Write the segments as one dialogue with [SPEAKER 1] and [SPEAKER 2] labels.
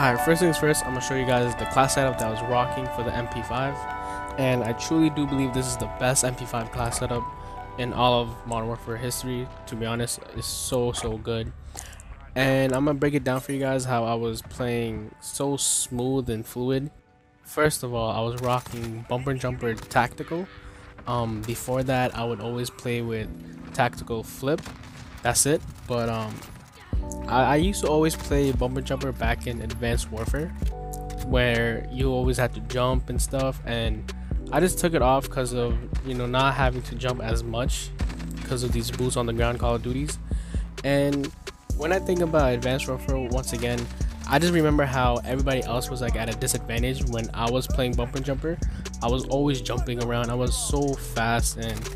[SPEAKER 1] Alright, first things first, I'm going to show you guys the class setup that I was rocking for the MP5. And I truly do believe this is the best MP5 class setup in all of Modern Warfare history. To be honest, it's so good. And I'm going to break it down for you guys how I was playing so smooth and fluid. First of all, I was rocking bumper jumper tactical. Before that, I would always play with tactical flip. That's it. But I used to always play bumper jumper back in Advanced Warfare, where you always had to jump and stuff, and I just took it off because of, you know, not having to jump as much because of these boots on the ground Call of Duties. And when I think about Advanced Warfare once again, I just remember how everybody else was like at a disadvantage when I was playing bumper jumper. I was always jumping around. I was so fast and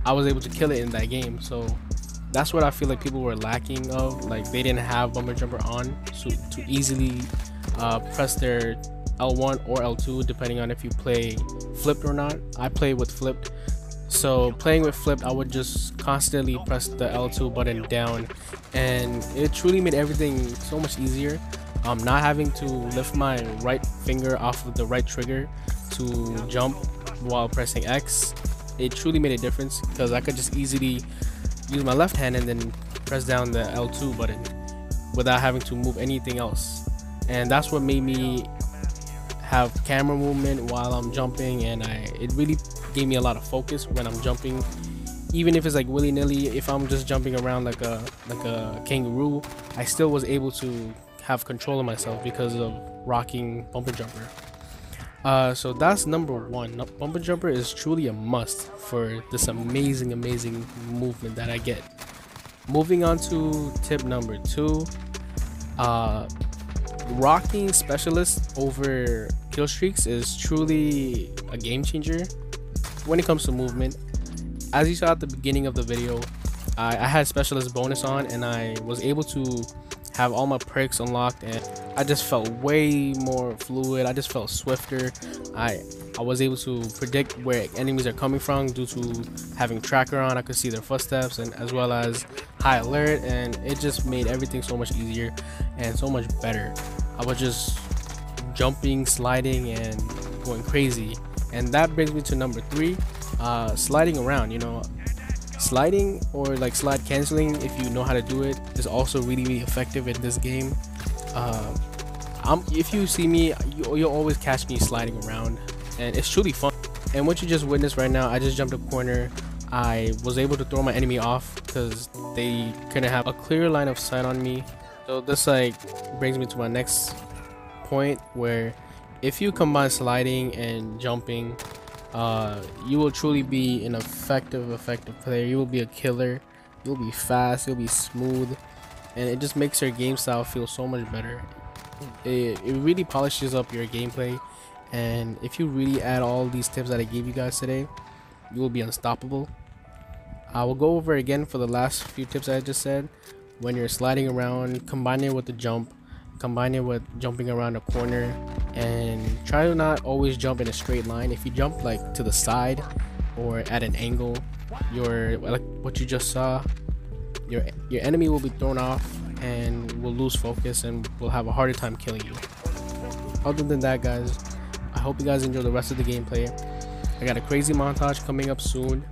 [SPEAKER 1] I was able to kill it in that game. So that's what I feel like people were lacking of. Like, they didn't have bumper jumper on so to easily press their L1 or L2 depending on if you play flipped or not. I play with flipped, so playing with flipped, I would just constantly press the L2 button down, and it truly made everything so much easier. Not having to lift my right finger off of the right trigger to jump while pressing X, it truly made a difference because I could just easily use my left hand and then press down the L2 button without having to move anything else. And that's what made me have camera movement while I'm jumping, and it really gave me a lot of focus when I'm jumping, even if it's like willy-nilly. If I'm just jumping around like a kangaroo, I still was able to have control of myself because of rocking bumper jumper. So that's number one. Bumper jumper is truly a must for this amazing movement that I get. Moving on to tip number two, rocking specialists over kill streaks is truly a game changer when it comes to movement. As you saw at the beginning of the video, I had specialist bonus on, and I was able to have all my perks unlocked, and I just felt way more fluid. I just felt swifter. I was able to predict where enemies are coming from due to having tracker on. I could see their footsteps, and as well as high alert, and it just made everything so much easier and so much better. I was just jumping, sliding, and going crazy. And that brings me to number three, sliding around. You know, sliding or like slide canceling, if you know how to do it, is also really effective in this game. If you see me, you'll always catch me sliding around, and it's truly fun. And what you just witnessed right now, I just jumped a corner. I was able to throw my enemy off because they couldn't have a clear line of sight on me. So this like brings me to my next point, where if you combine sliding and jumping, you will truly be an effective player. You will be a killer. You'll be fast, you'll be smooth, and it just makes your game style feel so much better. It really polishes up your gameplay, and if you really add all these tips that I gave you guys today, you will be unstoppable. I will go over again for the last few tips I just said. When you're sliding around, combine it with the jump, combine it with jumping around a corner, and try to not always jump in a straight line. If you jump like to the side or at an angle, like what you just saw, your enemy will be thrown off and will lose focus and will have a harder time killing you. Other than that, guys, I hope you guys enjoy the rest of the gameplay. I got a crazy montage coming up soon.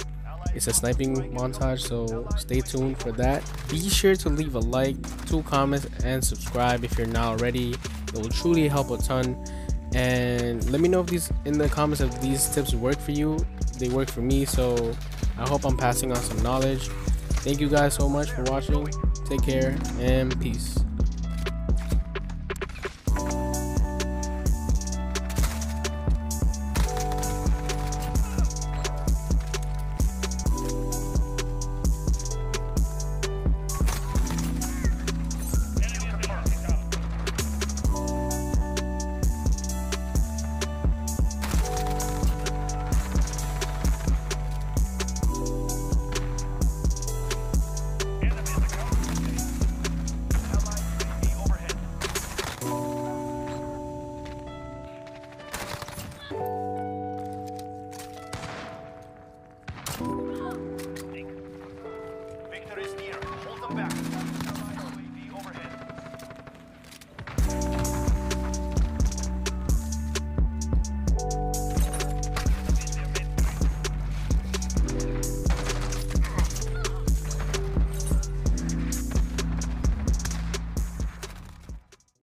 [SPEAKER 1] It's a sniping montage, so stay tuned for that. Be sure to leave a like, 2 comments, and subscribe if you're not already. It will truly help a ton. And let me know if in the comments if these tips work for you. They work for me, so I hope I'm passing on some knowledge. Thank you guys so much for watching. Take care and peace.